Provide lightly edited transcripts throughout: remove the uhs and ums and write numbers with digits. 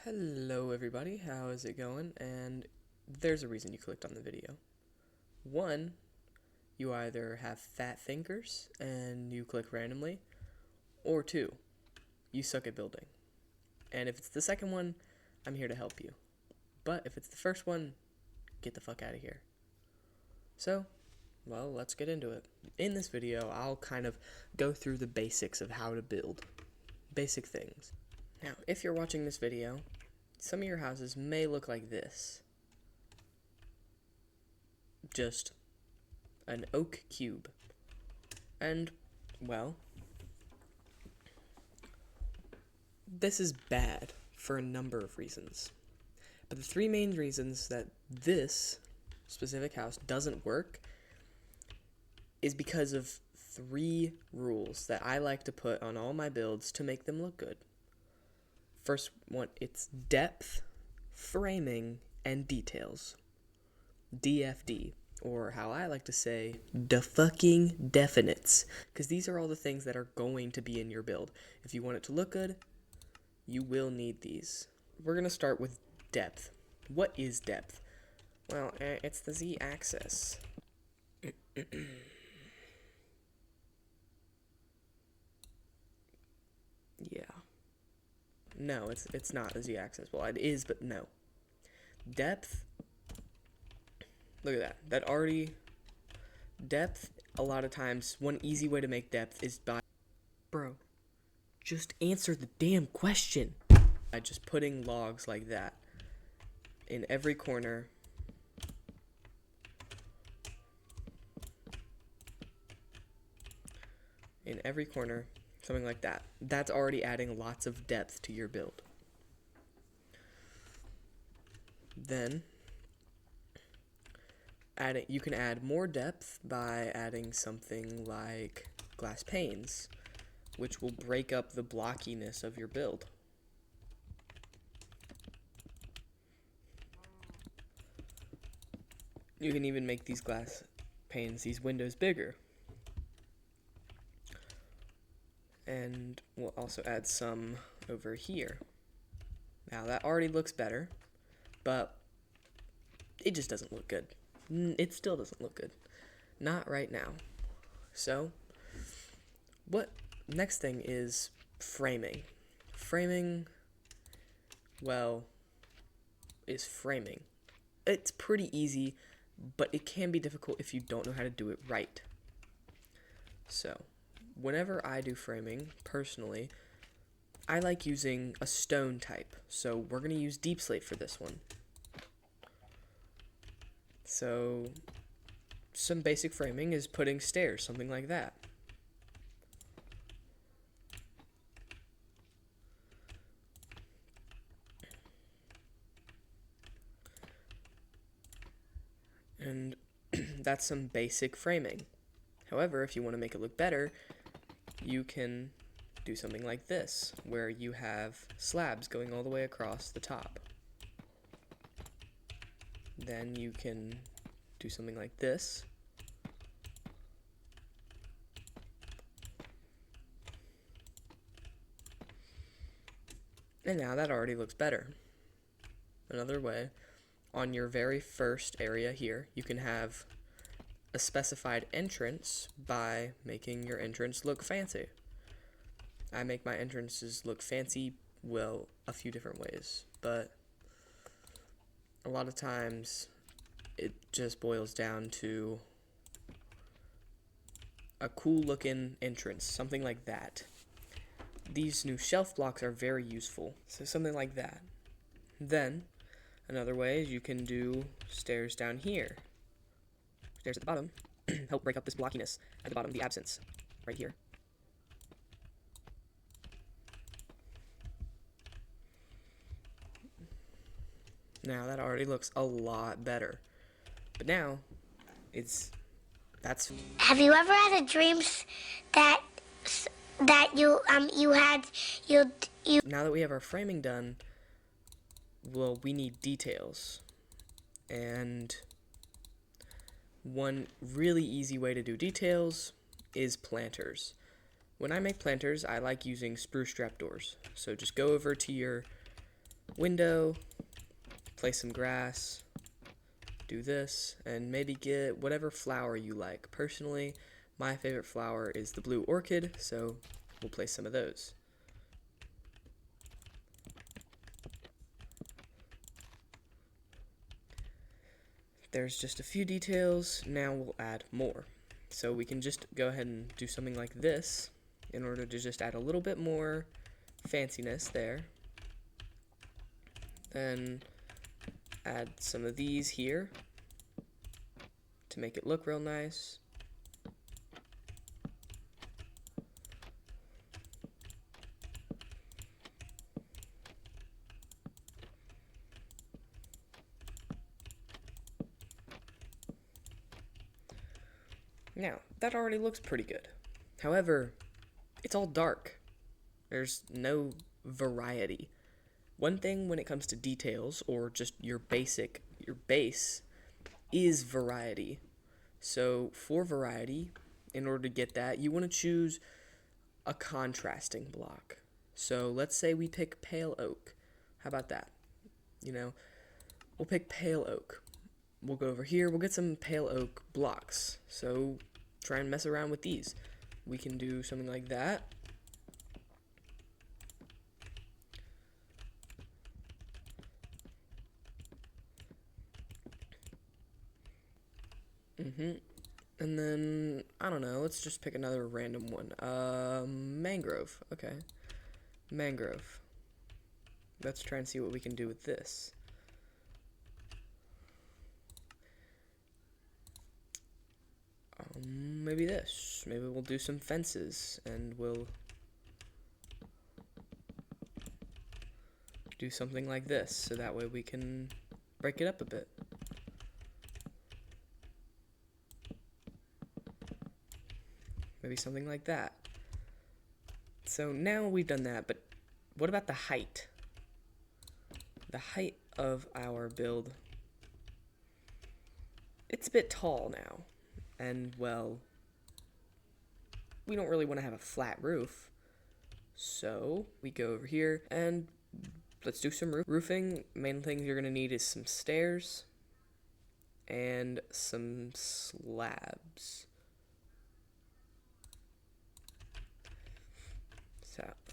Hello everybody, how is it going? And there's a reason you clicked on the video. One, you either have fat fingers and you click randomly, or two, you suck at building. And if it's the second one, I'm here to help you. But if it's the first one, get the fuck out of here. So, well, let's get into it. In this video, I'll kind of go through the basics of how to build. Basic things. Now, if you're watching this video, some of your houses may look like this. Just an oak cube. And, well, this is bad for a number of reasons. But the three main reasons that this specific house doesn't work is because of three rules that I like to put on all my builds to make them look good. First one, it's depth, framing, and details. DFD, or how I like to say, the fucking definites. Because these are all the things that are going to be in your build. If you want it to look good, you will need these. We're going to start with depth. What is depth? Well, it's the z-axis. Yeah. No, it's not the z-axis. Well, it is, but no. Depth, look at that. Depth, a lot of times, one easy way to make depth is by, bro, just answer the damn question. By just putting logs like that in every corner. Something like that. That's already adding lots of depth to your build. Then, you can add more depth by adding something like glass panes, which will break up the blockiness of your build. You can even make these glass panes, these windows, bigger. And we'll also add some over here. Now that already looks better, but it just doesn't look good. It still doesn't look good. Not right now. So, next thing is framing. Framing, well, is framing. It's pretty easy, but it can be difficult if you don't know how to do it right. So, whenever I do framing, personally, I like using a stone type. So we're going to use deep slate for this one. So some basic framing is putting stairs, something like that. And that's some basic framing. However, if you want to make it look better, you can do something like this, where you have slabs going all the way across the top. Then you can do something like this. And now that already looks better. Another way, on your very first area here, you can have a specified entrance by making your entrance look fancy. I make my entrances look fancy, well, a few different ways, but a lot of times it just boils down to a cool looking entrance, something like that. These new shelf blocks are very useful, so something like that. Then, another way is you can do stairs down here. Stairs at the bottom help break up this blockiness at the bottom, the absence, right here. Now that already looks a lot better. But now, that's... Have you ever had a dream that you had. Now that we have our framing done, well, we need details. And one really easy way to do details is planters. When I make planters, I like using spruce trapdoors. So just go over to your window, place some grass, do this, and maybe get whatever flower you like. Personally, my favorite flower is the blue orchid, so we'll place some of those. There's just a few details, now we'll add more. So we can just go ahead and do something like this in order to just add a little bit more fanciness there. Then add some of these here to make it look real nice. Now, that already looks pretty good. However, it's all dark. There's no variety. One thing when it comes to details, or just your base, is variety. So for variety, in order to get that, you want to choose a contrasting block. So let's say we pick pale oak. How about that? We'll pick pale oak. We'll go over here, we'll get some pale oak blocks. So try and mess around with these. We can do something like that. And then, I don't know, let's just pick another random one. Mangrove. Okay. Mangrove. Let's try and see what we can do with this. Maybe this. Maybe we'll do some fences, and we'll do something like this, so that way we can break it up a bit. Maybe something like that. So now we've done that, but what about the height? The height of our build. It's a bit tall now. And, well, we don't really want to have a flat roof. So we go over here and let's do some roofing. Main thing you're going to need is some stairs and some slabs.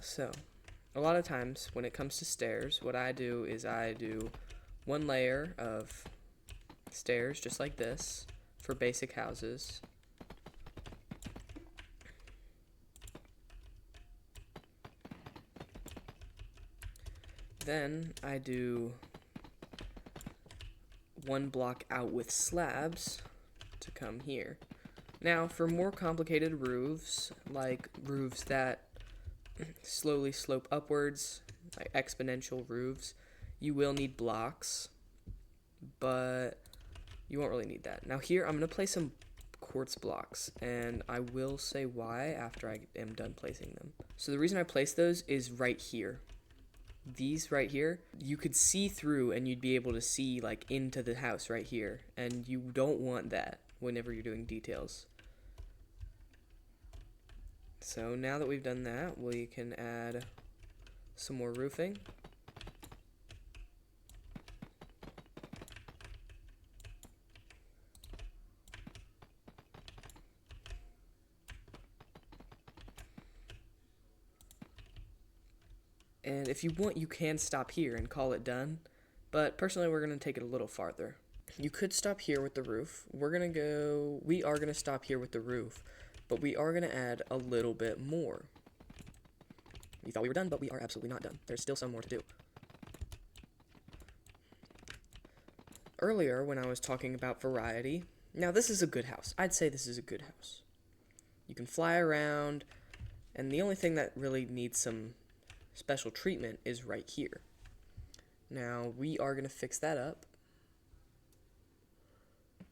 So a lot of times when it comes to stairs, what I do is I do one layer of stairs just like this for basic houses. Then I do one block out with slabs to come here. Now for more complicated roofs, like roofs that slowly slope upwards, like exponential roofs, you will need blocks, but you won't really need that. Now here I'm going to place some quartz blocks, and I will say why after I am done placing them. So the reason I place those is right here. These right here, you could see through and you'd be able to see like into the house right here, and you don't want that whenever you're doing details. So now that we've done that, we can add some more roofing. And if you want, you can stop here and call it done, but personally we're going to take it a little farther. You could stop here with the roof. We are going to stop here with the roof, but we are going to add a little bit more. We thought we were done, but we are absolutely not done. There's still some more to do. Earlier, when I was talking about variety, now this is a good house. I'd say this is a good house. You can fly around, and the only thing that really needs some special treatment is right here. Now, we are going to fix that up.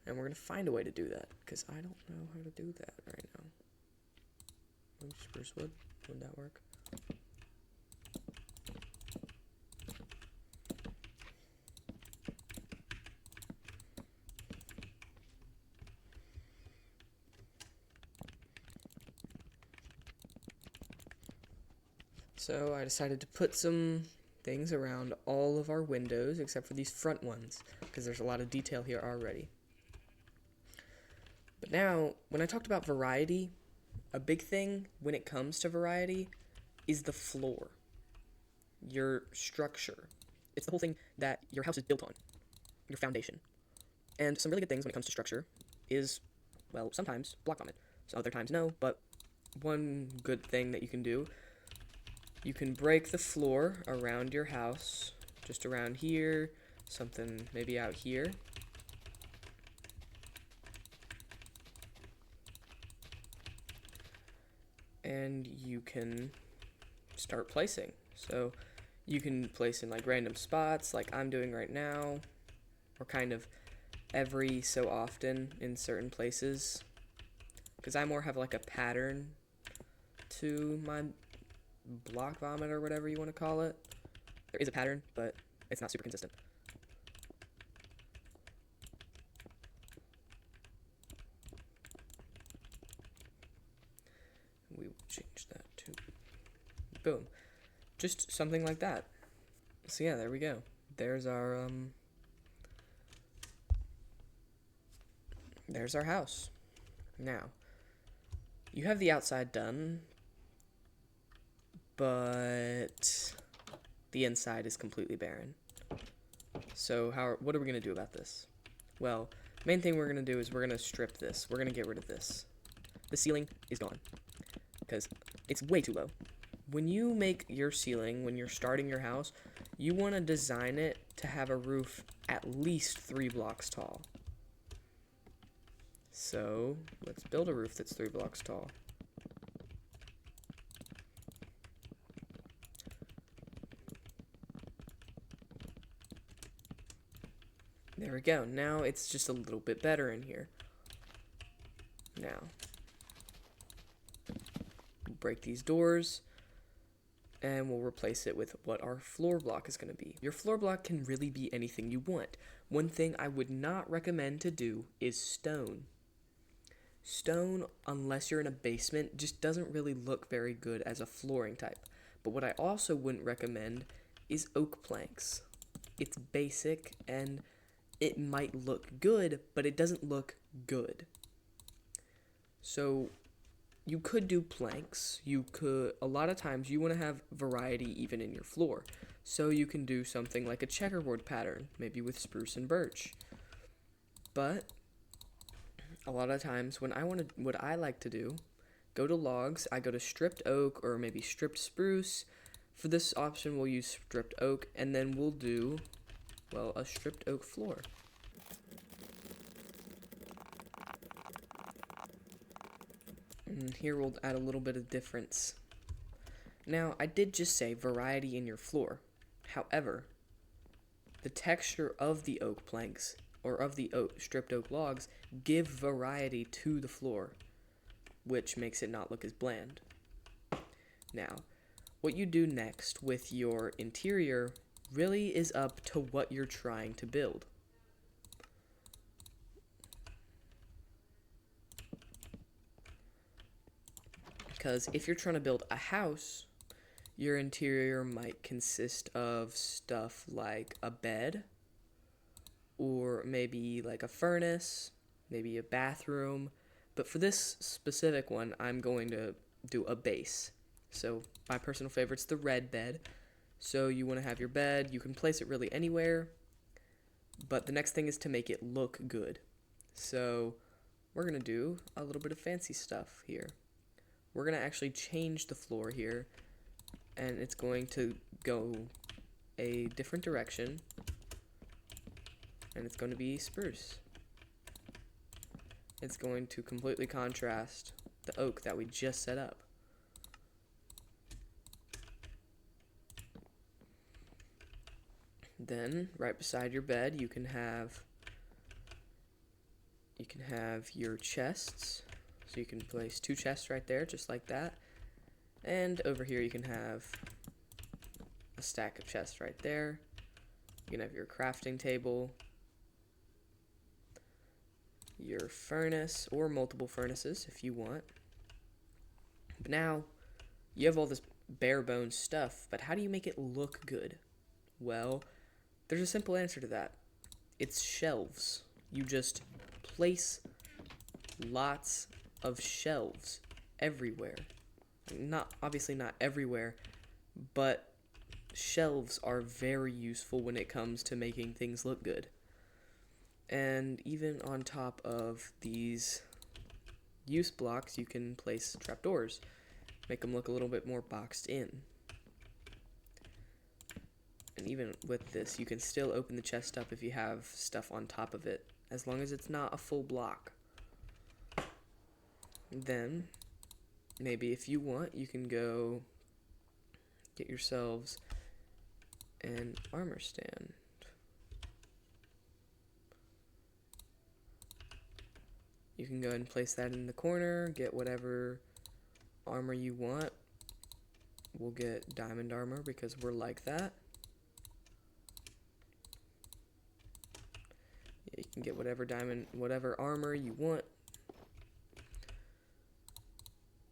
And we're going to find a way to do that, because I don't know how to do that right now. Spruce wood, would that work? So I decided to put some things around all of our windows except for these front ones, because there's a lot of detail here already. But now, when I talked about variety, a big thing when it comes to variety is the floor, your structure. It's the whole thing that your house is built on, your foundation. And some really good things when it comes to structure is, well, sometimes block vomit. So other times no, but one good thing that you can do, you can break the floor around your house, just around here, something maybe out here. And you can start placing. So you can place in like random spots like I'm doing right now, or kind of every so often in certain places, because I more have like a pattern to my block vomit or whatever you want to call it. There is a pattern, but it's not super consistent. We will change that to boom. Just something like that. So yeah, there we go. There's our house. Now, you have the outside done, but the inside is completely barren. So what are we going to do about this? Well, main thing we're going to do is we're going to strip this. We're going to get rid of this. The ceiling is gone because it's way too low. When you make your ceiling, when you're starting your house, you want to design it to have a roof at least 3 blocks tall. So let's build a roof that's 3 blocks tall. There we go. Now it's just a little bit better in here. Now, break these doors, and we'll replace it with what our floor block is going to be. Your floor block can really be anything you want. One thing I would not recommend to do is stone. Stone, unless you're in a basement, just doesn't really look very good as a flooring type. But what I also wouldn't recommend is oak planks. It's basic and it might look good, but it doesn't look good. So you could do planks. A lot of times you want to have variety even in your floor. So you can do something like a checkerboard pattern, maybe with spruce and birch. But a lot of times what I like to do, go to logs, I go to stripped oak or maybe stripped spruce. For this option we'll use stripped oak, and then we'll do, well, a stripped oak floor. And here we'll add a little bit of difference. Now, I did just say variety in your floor. However, the texture of the oak planks, or of the stripped oak logs, give variety to the floor, which makes it not look as bland. Now, what you do next with your interior really is up to what you're trying to build. Because if you're trying to build a house, your interior might consist of stuff like a bed, or maybe like a furnace, maybe a bathroom. But for this specific one, I'm going to do a base. So my personal favorite's the red bed. So you want to have your bed, you can place it really anywhere, but the next thing is to make it look good. So we're going to do a little bit of fancy stuff here. We're going to actually change the floor here, and it's going to go a different direction, and it's going to be spruce. It's going to completely contrast the oak that we just set up. Then, right beside your bed, you can have your chests. So you can place 2 chests right there, just like that. And over here you can have a stack of chests right there. You can have your crafting table, your furnace, or multiple furnaces if you want. But now, you have all this bare bones stuff, but how do you make it look good? Well, there's a simple answer to that. It's shelves. You just place lots of shelves everywhere. Obviously not everywhere, but shelves are very useful when it comes to making things look good. And even on top of these use blocks, you can place trapdoors, make them look a little bit more boxed in. And even with this, you can still open the chest up if you have stuff on top of it, as long as it's not a full block. Then, maybe if you want, you can go get yourselves an armor stand. You can go ahead and place that in the corner, get whatever armor you want. We'll get diamond armor because we're like that. You can get whatever armor you want.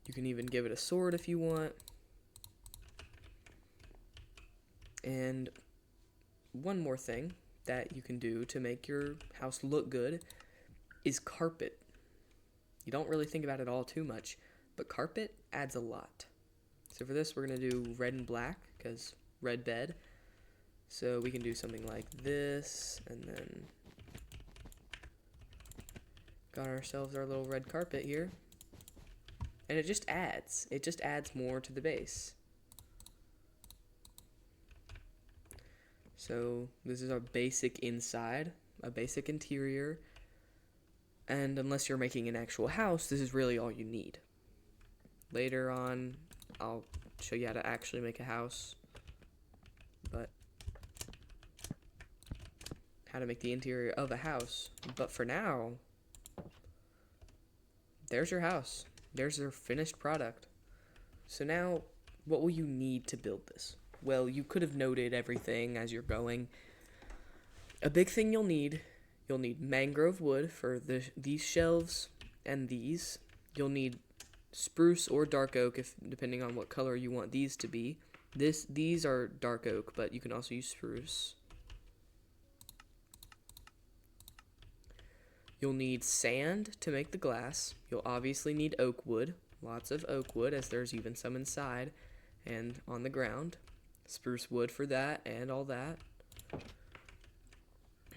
You can even give it a sword if you want. And one more thing that you can do to make your house look good is carpet. You don't really think about it all too much, but carpet adds a lot. So for this, we're going to do red and black because red bed. So we can do something like this, and then got ourselves our little red carpet here. And it just adds more to the base. So this is our basic inside, a basic interior. And unless you're making an actual house, this is really all you need. Later on, I'll show you how to actually make a house. But how to make the interior of a house. But for now, there's your house. There's your finished product. So now, what will you need to build this? Well, you could have noted everything as you're going. A big thing you'll need mangrove wood for these shelves and these. You'll need spruce or dark oak, depending on what color you want these to be. These are dark oak, but you can also use spruce. You'll need sand to make the glass. You'll obviously need oak wood, lots of oak wood, as there's even some inside and on the ground. Spruce wood for that and all that.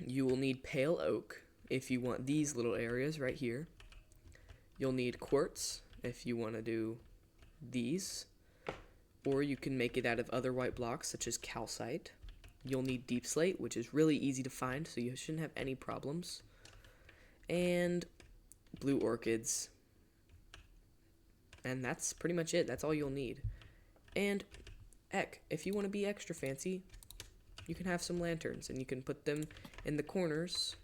You will need pale oak if you want these little areas right here. You'll need quartz if you want to do these, or you can make it out of other white blocks such as calcite. You'll need deep slate, which is really easy to find, so you shouldn't have any problems. And blue orchids. And that's pretty much it. That's all you'll need. And heck, if you want to be extra fancy, you can have some lanterns and you can put them in the corners,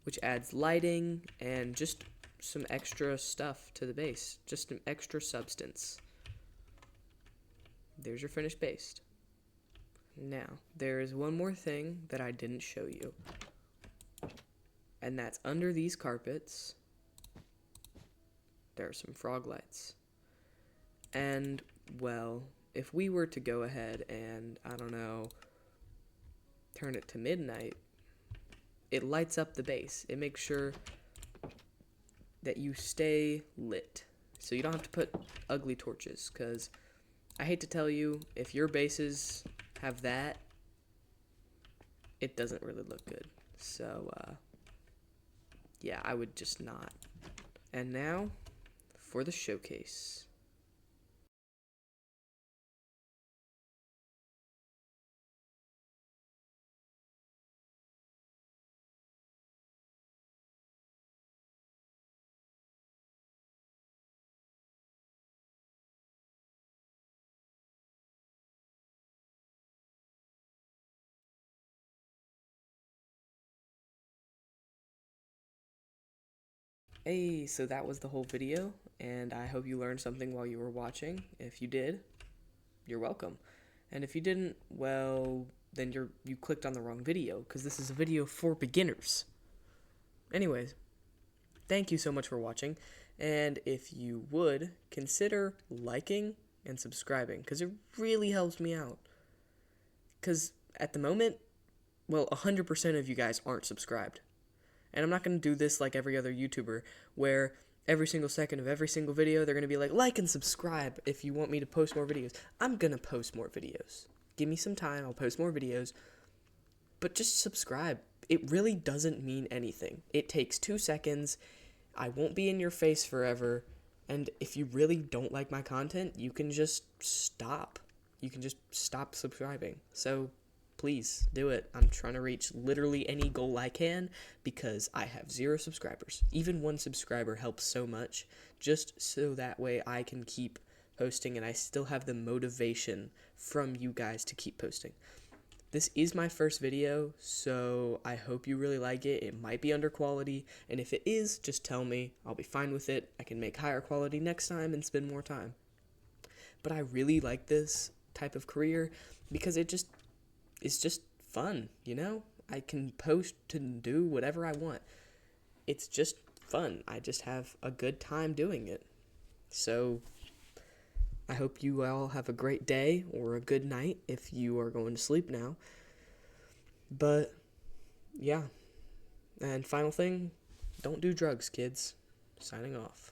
which adds lighting and just some extra stuff to the base, just some extra substance. There's your finished base. Now, there is one more thing that I didn't show you, and that's under these carpets, there are some frog lights. And, well, if we were to go ahead and, I don't know, turn it to midnight, it lights up the base. It makes sure that you stay lit. So you don't have to put ugly torches, because I hate to tell you, if your bases have that, it doesn't really look good. So, yeah, I would just not. And now, for the showcase. Hey, so that was the whole video, and I hope you learned something while you were watching. If you did, you're welcome. And if you didn't, well, then you clicked on the wrong video, because this is a video for beginners. Anyways, thank you so much for watching, and if you would, consider liking and subscribing, because it really helps me out. Because at the moment, well, 100% of you guys aren't subscribed. And I'm not going to do this like every other YouTuber, where every single second of every single video, they're going to be like and subscribe if you want me to post more videos. I'm going to post more videos. Give me some time, I'll post more videos. But just subscribe. It really doesn't mean anything. It takes 2 seconds. I won't be in your face forever. And if you really don't like my content, you can just stop. You can just stop subscribing. So please do it. I'm trying to reach literally any goal I can because I have 0 subscribers. Even 1 subscriber helps so much, just so that way I can keep posting and I still have the motivation from you guys to keep posting. This is my first video, so I hope you really like it. It might be under quality, and if it is, just tell me. I'll be fine with it. I can make higher quality next time and spend more time. But I really like this type of career because it's just fun, you know? I can post and do whatever I want. It's just fun. I just have a good time doing it. So I hope you all have a great day or a good night if you are going to sleep now. But yeah. And final thing, don't do drugs, kids. Signing off.